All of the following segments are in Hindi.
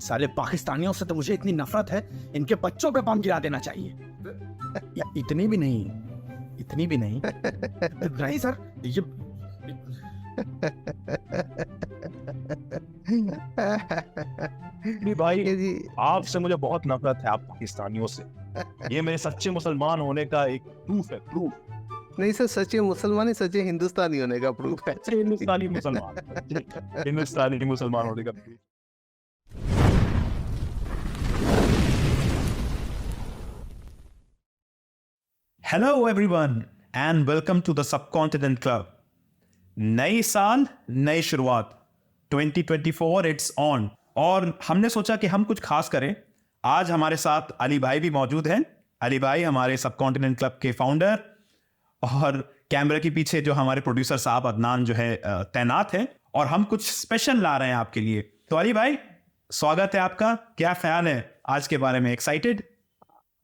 साले पाकिस्तानियों से तो मुझे इतनी नफरत है, इनके बच्चों पे बम गिरा देना चाहिए। इतनी भी नहीं, इतनी भी नहीं। नहीं सर, ये नहीं भाई, आपसे मुझे बहुत नफरत है, आप पाकिस्तानियों से। ये मेरे सच्चे मुसलमान होने का एक प्रूफ है, प्रूफ। नहीं सर, सच्चे मुसलमान ही सच्चे हिंदुस्तानी होने का प्रूफ है। सच्चे हिंदुस्तानी मुसलमान, हिंदुस्तानी मुसलमान होने का proof. Hello everyone and welcome to the Subcontinent Club. नई साल नई शुरुआत 2024 इट्स ऑन। और हमने सोचा कि हम कुछ खास करें। आज हमारे साथ अली भाई भी मौजूद हैं। अली भाई हमारे सबकॉन्टिनेंट क्लब के फाउंडर और कैमरे के पीछे जो हमारे प्रोड्यूसर साहब अदनान जो है तैनात हैं, और हम कुछ स्पेशल ला रहे हैं आपके लिए। तो अली भाई, स्वागत है आपका। क्या ख्याल है आज के बारे में? एक्साइटेड?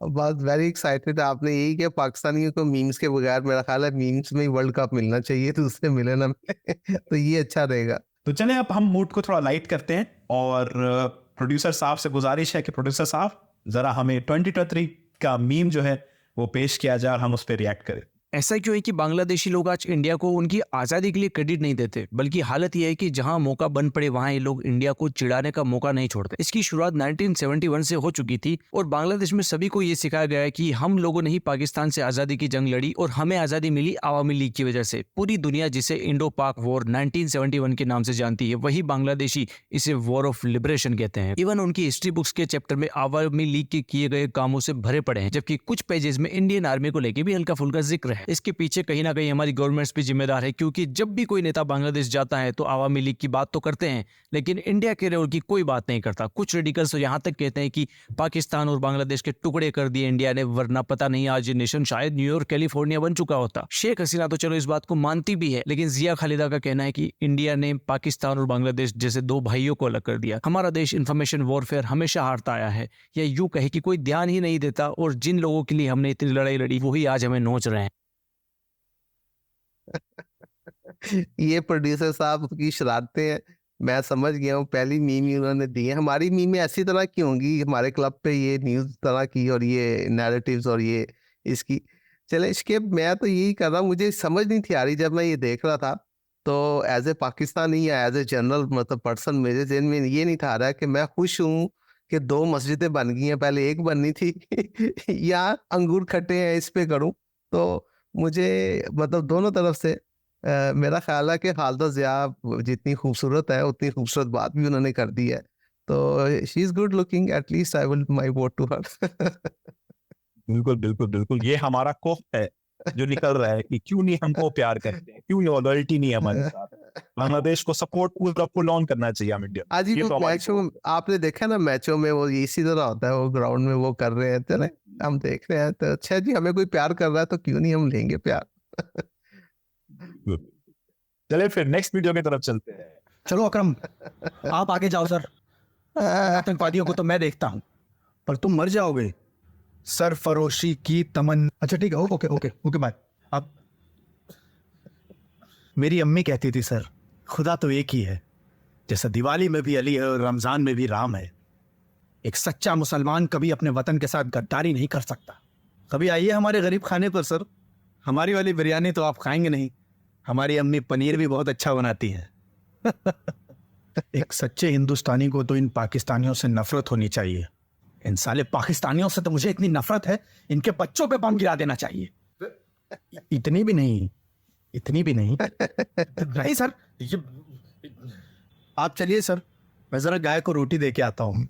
बहुत वेरी एक्साइटेड। आपने यही किया, पाकिस्तानियों को मीम्स के बगैर मेरा ख्याल है मीम्स में ही वर्ल्ड कप मिलना चाहिए, तो उससे मिले ना मिले तो ये अच्छा रहेगा। तो चलें अब हम मूड को थोड़ा लाइट करते हैं, और प्रोड्यूसर साहब से गुजारिश है कि प्रोड्यूसर साहब जरा हमें 2023 का मीम जो है वो पेश किया जाए और हम उस पर रिएक्ट करें। ऐसा क्यों है कि बांग्लादेशी लोग आज इंडिया को उनकी आज़ादी के लिए क्रेडिट नहीं देते, बल्कि हालत यह है कि जहां मौका बन पड़े वहां ये लोग इंडिया को चिढ़ाने का मौका नहीं छोड़ते। इसकी शुरुआत 1971 से हो चुकी थी और बांग्लादेश में सभी को ये सिखाया गया है कि हम लोगों ने ही पाकिस्तान से आज़ादी की जंग लड़ी और हमें आज़ादी मिली आवामी लीग की वजह से। पूरी दुनिया जिसे इंडो पाक वॉर 1971 के नाम से जानती है, वही बांग्लादेशी इसे वॉर ऑफ लिबरेशन कहते हैं। इवन उनकी हिस्ट्री बुक्स के चैप्टर में आवामी लीग के किए गए कामों से भरे पड़े हैं, जबकि कुछ पेजेस में इंडियन आर्मी को लेकर भी हल्का फुल्का जिक्र है। इसके पीछे कहीं ना कहीं हमारी गवर्नमेंट्स भी जिम्मेदार है, क्योंकि जब भी कोई नेता बांग्लादेश जाता है तो आवामी लीग की बात तो करते हैं, लेकिन इंडिया के रोल की कोई बात नहीं करता। कुछ रेडिकल्स तो यहाँ तक कहते हैं कि पाकिस्तान और बांग्लादेश के टुकड़े कर दिए इंडिया ने, वरना पता नहीं आज ये नेशन शायद न्यूयॉर्क कैलिफोर्निया बन चुका होता। शेख हसीना तो चलो इस बात को मानती भी है, लेकिन जिया खालिदा का कहना है कि इंडिया ने पाकिस्तान और बांग्लादेश जैसे दो भाइयों को अलग कर दिया। हमारा देश इंफॉर्मेशन वॉरफेयर हमेशा हारता आया है, या यूं कहे कि कोई ध्यान ही नहीं देता, और जिन लोगों के लिए हमने इतनी लड़ाई लड़ी वही आज हमें नोच रहे हैं। ये प्रोड्यूसर साहब की शरारतें हैं, मैं समझ गया हूँ। पहली मीम ही उन्होंने दी है। हमारी मीम में ऐसी तरह की होंगी, हमारे क्लब पे ये न्यूज़ तरह की और ये नैरेटिव्स और ये इसकी। चले इसके, मैं तो यही कर रहा हूँ, मुझे समझ नहीं थी आ रही जब मैं ये देख रहा था, तो एज ए पाकिस्तानी या एज ए जनरल मतलब पर्सन मेरे जहन में ये नहीं था आ रहा कि मैं खुश हूँ कि 2 मस्जिदें बन गई हैं, पहले एक बननी थी या अंगूर खट्टे हैं इस पे करूँ। तो मुझे मतलब दोनों तरफ से मेरा ख्याल है कि खालिदा ज़िया जितनी खूबसूरत है उतनी खूबसूरत बात भी उन्होंने कर दी है, तो she is good looking, at least I will my vote to her. बिल्कुल बिल्कुल बिल्कुल, ये हमारा कोफ है जो निकल रहा है कि क्यों नहीं हमको प्यार करते हैं, क्यों लॉयल्टी नहीं है हमारे साथ। बांग्लादेश को सपोर्ट पूरा फुल ऑन करना चाहिए हम इंडिया। आज ही वो मैचों आपने देखा ना, मैचों में वो इसी तरह होता है, वो ग्राउंड में वो कर रहे हैं, चले हम देख रहे हैं तो अच्छा जी, हमें कोई प्यार कर रहा है तो क्यों नहीं हम लेंगे प्यार। चले फिर नेक्स्ट वीडियो की तरफ चलते हैं। चलो अकरम, आप आगे जाओ सर। आतंकवादियों को तो मैं देखता हूँ, पर तुम मर जाओगे। सरफरोशी की तमन्ना। अच्छा ठीक है, ओके ओके ओके बाय। अब मेरी अम्मी कहती थी सर, खुदा तो एक ही है, जैसा दिवाली में भी अली है और रमजान में भी राम है। एक सच्चा मुसलमान कभी अपने वतन के साथ गद्दारी नहीं कर सकता। कभी आइए हमारे गरीब खाने पर सर, हमारी वाली बिरयानी तो आप खाएंगे नहीं, हमारी अम्मी पनीर भी बहुत अच्छा बनाती है। एक सच्चे हिंदुस्तानी को तो इन पाकिस्तानियों से नफरत होनी चाहिए। इन साले पाकिस्तानियों से तो मुझे इतनी नफरत है, इनके बच्चों पे बम गिरा देना चाहिए। इतनी भी नहीं, इतनी भी नहीं। नहीं सर, ये आप चलिए सर, मैं जरा गाय को रोटी दे के आता हूँ।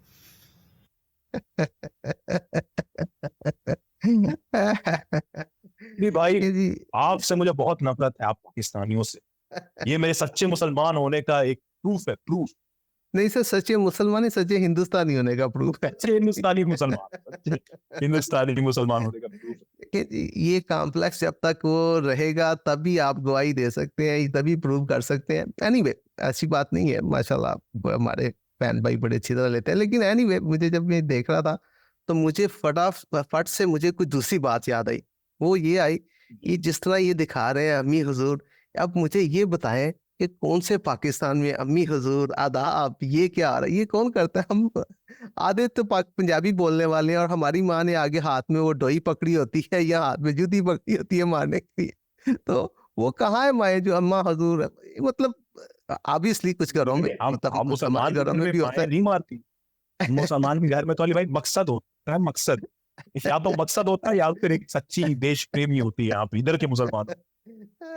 नहीं भाई, आपसे मुझे बहुत नफरत है, आप पाकिस्तानियों से। ये मेरे सच्चे मुसलमान होने का एक प्रूफ है, प्रूफ। नहीं सर, सच्चे मुसलमान ही सच्चे हिंदुस्तानी होने का प्रूफ है। सच्चे हिंदुस्तानी मुसलमान, हिंदुस्तानी मुसलमान होने का प्रूफ है। ये कॉम्प्लेक्स जब तक वो रहेगा तभी आप गवाही दे सकते हैं, तभी प्रूव कर सकते हैं। एनीवे, ऐसी बात नहीं है, माशाल्लाह हमारे फैन भाई बड़े अच्छी तरह लेते हैं। लेकिन एनीवे, मुझे जब मैं देख रहा था तो मुझे फटाफट से मुझे कुछ दूसरी बात याद आई। वो ये आई कि जिस तरह ये दिखा रहे हैं अम्मी हुजूर, अब मुझे ये बताएं कि कौन से पाकिस्तान में अम्मी हुजूर आदाब ये क्या आ रहा है, ये कौन करता है। हम आधे तो पंजाबी बोलने वाले हैं और हमारी माँ ने आगे हाथ में वो डोई पकड़ी होती है या हाथ में जूती पकड़ी होती है मारने के लिए, तो वो कहाँ है माए जो अम्मा हुजूर है। मतलब ऑब्वियसली कुछ घरों में हम मतलब मुसलमान घरों में भी होता माएं है। नहीं मारती। मुसलमान के घर में तो अली भाई मकसद होता है, मकसद या तो मकसद होता है या फिर एक सच्ची देश प्रेमी होती है। आप इधर के मुसलमान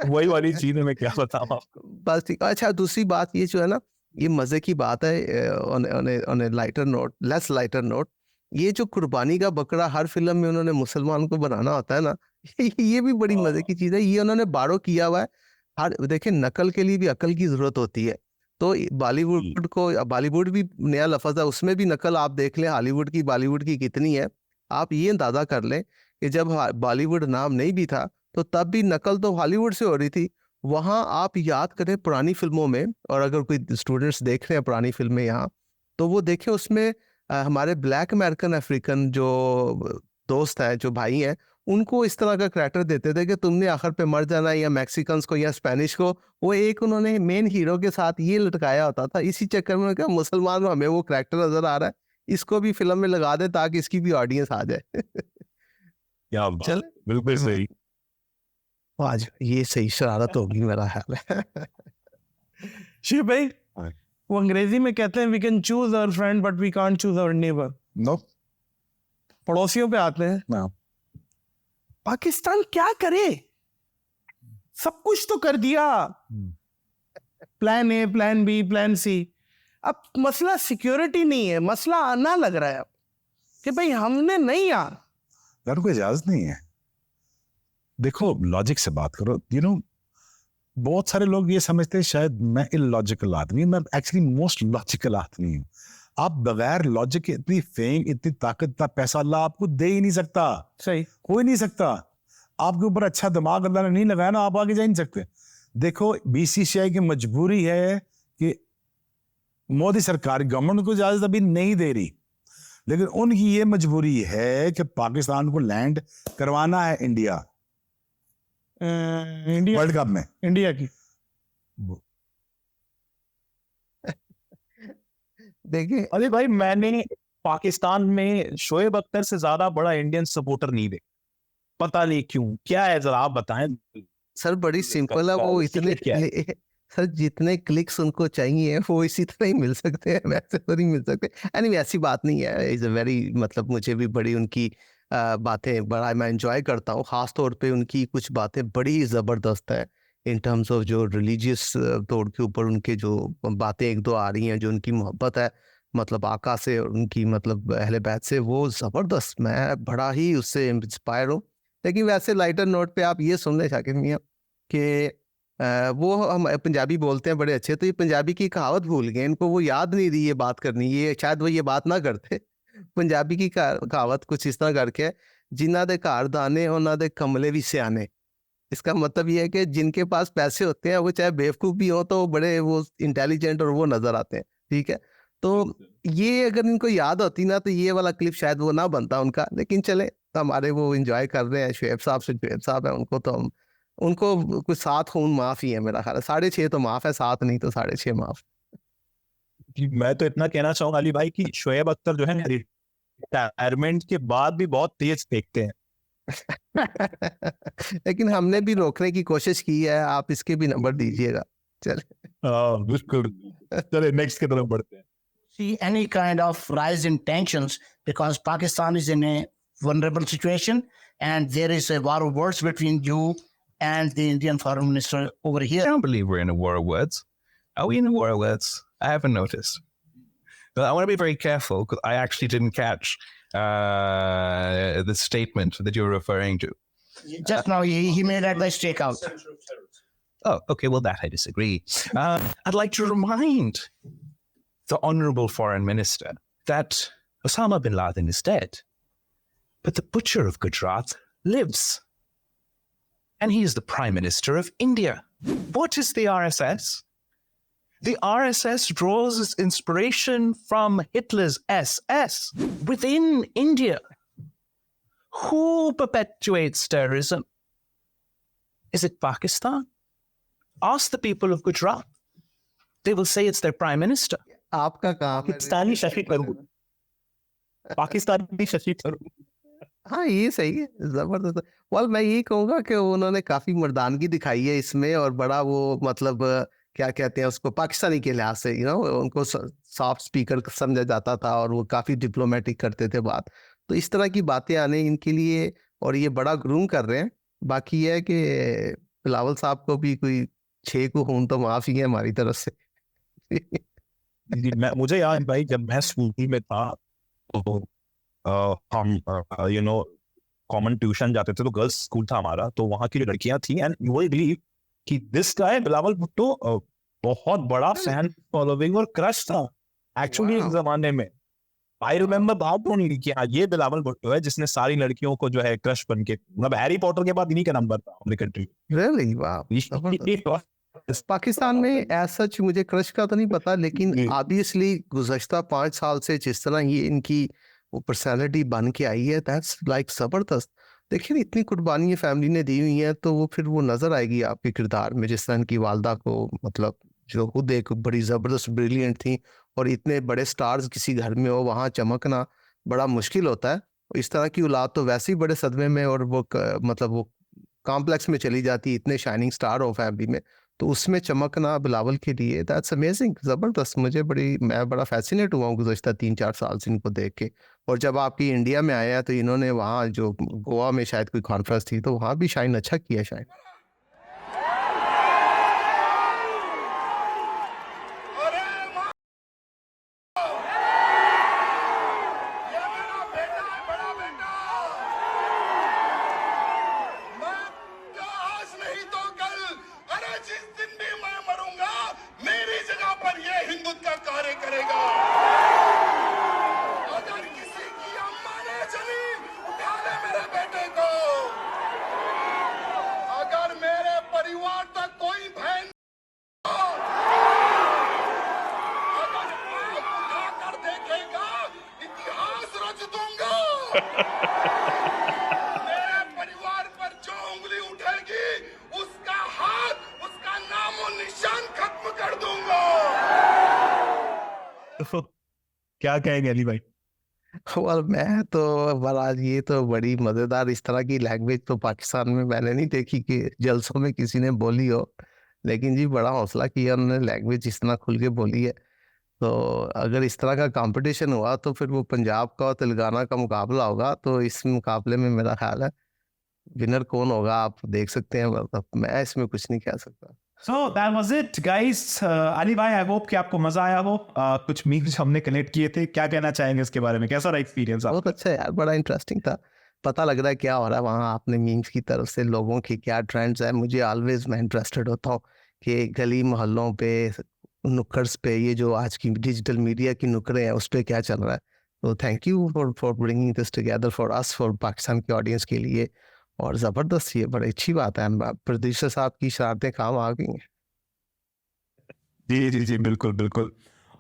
वही वाली चीज है, मैं क्या बताऊं आपको। बस ठीक। अच्छा, दूसरी बात ये जो है ना, ये मजे की बात है on A lighter note, less lighter note, ये जो कुर्बानी का बकरा हर फिल्म में उन्होंने मुसलमान को बनाना होता है ना, ये भी बड़ी मजे की चीज है। ये उन्होंने बारो किया हुआ है। हर देखिए, नकल के लिए भी अकल की जरूरत होती है। तो बॉलीवुड को, बॉलीवुड भी नया लफ्ज है, उसमें भी नकल आप देख लें हॉलीवुड की, बॉलीवुड की कितनी है। आप ये अंदाजा कर लें कि जब बॉलीवुड नाम नहीं भी था तो तब भी नकल तो हॉलीवुड से हो रही थी। वहाँ आप याद करें पुरानी फिल्मों में, और अगर कोई स्टूडेंट्स देख रहे हैं पुरानी फिल्में यहाँ, तो वो देखें उसमें हमारे ब्लैक अमेरिकन अफ्रीकन जो दोस्त हैं, जो भाई हैं, उनको इस तरह का करैक्टर देते थे कि तुमने आखिर पे मर जाना है, या मैक्सिकन्स को या स्पेनिश को। वो एक उन्होंने मेन हीरो के साथ ये लटकाया होता था। इसी चक्कर में क्या मुसलमान में हमें वो करैक्टर नजर आ रहा है, इसको भी फिल्म में लगा दे ताकि इसकी भी ऑडियंस आ जाए। क्या बात, चल बिल्कुल सही। आज ये सही शरारत होगी मेरा ख्याल है। शिव भाई, हाँ। वो अंग्रेजी में कहते हैं we can choose our friend but we can't choose our neighbour. No, पड़ोसियों पे आते हैं। हाँ। पाकिस्तान क्या करे, सब कुछ तो कर दिया, plan A, plan B, plan C. अब मसला सिक्योरिटी नहीं है, मसला आना लग रहा है अब कि भाई हमने नहीं यार। यार कोई इजाजत नहीं है। देखो लॉजिक से बात करो, यू नो बहुत सारे लोग ये समझते हैं शायद मैं इलॉजिकल आदमी, मैं एक्चुअली मोस्ट लॉजिकल आदमी हूँ। आप बगैर लॉजिक के इतनी फेम, इतनी ताकत, इतना पैसा अल्लाह आपको दे ही नहीं सकता, सही। हो ही नहीं सकता। आपके ऊपर अच्छा दिमाग अल्लाह ने नहीं लगाया ना, आप आगे जा ही नहीं सकते। देखो बीसीसीआई की मजबूरी है कि मोदी सरकार गवर्नमेंट को इजाजत अभी नहीं दे रही, लेकिन उनकी ये मजबूरी है कि पाकिस्तान को लैंड करवाना है इंडिया इंडिया, वर्ल्ड कप में। इंडिया की देखिए, अरे भाई मैंने पाकिस्तान में शोएब अख्तर से ज्यादा बड़ा इंडियन सपोर्टर नहीं देखा, पता नहीं क्यों, क्या है जरा आप बताएं। सर बड़ी सिंपल है, वो इतने क्या है? सर जितने क्लिक्स उनको चाहिए वो इसी तरह ही मिल सकते हैं, वैसे तो नहीं मिल सकते। एनीवे ऐसी बात नहीं है, इज़ अ वेरी, मतलब मुझे भी बड़ी उनकी बातें बड़ा मैं एंजॉय करता हूँ। ख़ास तौर पे उनकी कुछ बातें बड़ी ज़बरदस्त है इन टर्म्स ऑफ जो रिलीजियस तौर के ऊपर उनके जो बातें एक दो आ रही हैं, जो उनकी मोहब्बत है मतलब आका से और उनकी मतलब अहले बैत से, वो ज़बरदस्त। मैं बड़ा ही उससे इंस्पायर हूँ। लेकिन वैसे लाइटर नोट पे आप ये सुन लें शाकिर मियाँ कि वो हम पंजाबी बोलते हैं बड़े अच्छे, तो ये पंजाबी की कहावत भूल गए, इनको वो याद नहीं रही ये बात करनी, ये शायद वो ये बात ना करते। पंजाबी की कहावत कुछ इस तरह करके है, जिन्ना दे घर दाने उन्ना दे कमले भी सियाने। इसका मतलब ये है कि जिनके पास पैसे होते हैं वो चाहे बेवकूफ़ भी हो तो बड़े वो इंटेलिजेंट और वो नज़र आते हैं, ठीक है। तो ये अगर इनको याद होती ना तो ये वाला क्लिप शायद वो ना बनता उनका। लेकिन चले, तो हमारे वो एंजॉय कर रहे हैं शुएब साहब से, शुएब साहब है उनको तो हम, उनको कुछ 7 खून माफ़ ही है मेरा ख्याल है, 6.5 तो माफ़ है, 7 नहीं तो 6.5 माफ़। मैं तो इतना कहना चाहूंगा अली भाई कि शोएब अख्तर जो है ना रिटायरमेंट के बाद भी बहुत तेज फेंकते हैं। लेकिन हमने भी रोकने की कोशिश की है, आप इसके भी नंबर दीजिएगा। चले बिल्कुल, चले नेक्स्ट की तरफ बढ़ते हैं। See any kind of rise in tensions because Pakistan is in a vulnerable situation and there is a war of words between you and the Indian foreign minister over I here. don't believe we're in a war of words. Are we in a war of words? I haven't noticed. But I want to be very careful because I actually didn't catch the statement that you're referring to. Just now he made that mistake out. Oh, okay. Well, that I disagree. I'd like to remind the Honorable Foreign Minister that Osama bin Laden is dead, but the butcher of Gujarat lives. And he is the Prime Minister of India. What is the RSS? The RSS draws its inspiration from Hitler's SS within India. Who perpetuates terrorism? Is it Pakistan? Ask the people of Gujarat. they will say it's their prime minister. आपका काम है पाकिस्तानी शशि थरूर, पाकिस्तानी शशि थरूर। हाँ ये सही है, जबरदस्त। वाल मैं यही कहूंगा कि उन्होंने काफी मर्दानगी दिखाई है इसमें, और बड़ा वो मतलब क्या कहते हैं उसको, पाकिस्तानी के लिहाज से उनको सॉफ्ट स्पीकर समझा जाता था और वो काफी डिप्लोमेटिक करते थे बात। तो इस तरह की बातें आने इनके लिए, और ये बड़ा ग्रूम कर रहे हैं। बाकी ये है कि बिलावल साहब को भी कोई 6 को खून तो माफ ही है हमारी तरफ से। मुझे याद भाई, जब मैं स्कूल में था तो हम कॉमन ट्यूशन जाते थे, तो गर्ल्स स्कूल था हमारा, तो वहाँ की जो लड़कियां थी, एंड यू विल बिलीव कि दिस गाय बिलावल भुट्टो बहुत बड़ा फैन फॉलोइंग और क्रश था एक्चुअली इस जमाने में। आई रिमेम्बर बात नहीं कि हाँ ये बिलावल भुट्टो है जिसने सारी लड़कियों को जो है क्रश बन के, मतलब हैरी पॉटर के बाद इन्हीं का नंबर था हमारी कंट्री रियली वाह। पाकिस्तान में एज सच मुझे क्रश का तो नहीं पता, लेकिन ऑब्वियसली गुज़श्ता 5 साल से जिस तरह ये इनकी वो पर्सनालिटी बन के आई है, दैट्स लाइक जबरदस्त। देखिए इतनी कुर्बानी फैमिली ने दी हुई है, तो वो फिर वो नजर आएगी आपके किरदार में। जिस तरह इनकी वालदा को, मतलब जो खुद एक बड़ी ज़बरदस्त ब्रिलियंट थी, और इतने बड़े स्टार्स किसी घर में हो, वहाँ चमकना बड़ा मुश्किल होता है। इस तरह की औलाद तो वैसे ही बड़े सदमे में, और वो मतलब वो कॉम्प्लेक्स में चली जाती, इतने शाइनिंग स्टार हो फैमिली में, तो उसमें चमकना बिलावल के लिए दैट्स अमेजिंग, ज़बरदस्त। मैं बड़ा फैसिनेट हुआ हूँ गुज़श्ता 3-4 साल से इनको देख के। और जब आपकी इंडिया में आया तो इन्होंने वहाँ जो गोवा में शायद कोई कॉन्फ्रेंस थी, तो वहाँ भी शाइन अच्छा किया शायद। मेरे परिवार पर जो उंगली उठेगी उसका हाथ, उसका नामो निशान खत्म कर दूंगा। क्या कहेंगे अली भाई? और मैं तो बड़ा, ये तो बड़ी मज़ेदार, इस तरह की लैंग्वेज तो पाकिस्तान में मैंने नहीं देखी कि जलसों में किसी ने बोली हो। लेकिन जी बड़ा हौसला किया उन्होंने, लैंग्वेज इस तरह खुल के बोली है। तो अगर इस तरह का कंपटीशन हुआ तो फिर वो पंजाब का और तेलंगाना का मुकाबला होगा। तो इस मुकाबले में मेरा ख्याल है विनर कौन होगा आप देख सकते हैं, मतलब मैं इसमें कुछ नहीं कह सकता। So that was it guys. Ali भाई, आई होप कि आपको मजा आया हो। कुछ मीम्स हमने कनेक्ट किए थे, क्या कहना चाहेंगे इसके बारे में? कैसा रहा एक्सपीरियंस आपका? बहुत अच्छा यार, बड़ा इंटरेस्टिंग था। पता लग रहा है क्या हो रहा है वहाँ, आपने मीम्स की तरफ से लोगों की क्या ट्रेंड्स है। मुझे ऑलवेज, मैं इंटरेस्टेड होता हूँ कि गली मोहल्लों पे, नुक्कड़्स पे, ये जो आज की डिजिटल मीडिया की नुक्कड़े हैं उस पर क्या चल रहा है। तो thank you for bringing this together for us, for Pakistan की ऑडियंस के लिए। और ज़बरदस्त, ये बड़ी अच्छी बात है। प्रोड्यूसर साहब की शरारतें काम आ गई हैं। जी जी जी, बिल्कुल बिल्कुल।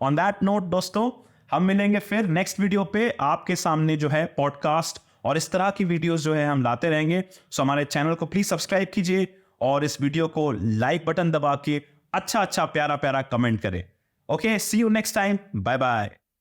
ऑन दैट नोट दोस्तों, हम मिलेंगे फिर नेक्स्ट वीडियो पे। आपके सामने जो है पॉडकास्ट और इस तरह की वीडियोस जो है हम लाते रहेंगे। सो हमारे चैनल को प्लीज सब्सक्राइब कीजिए और इस वीडियो को लाइक बटन दबा के अच्छा अच्छा प्यारा प्यारा कमेंट करें। Okay, see you next time, bye bye.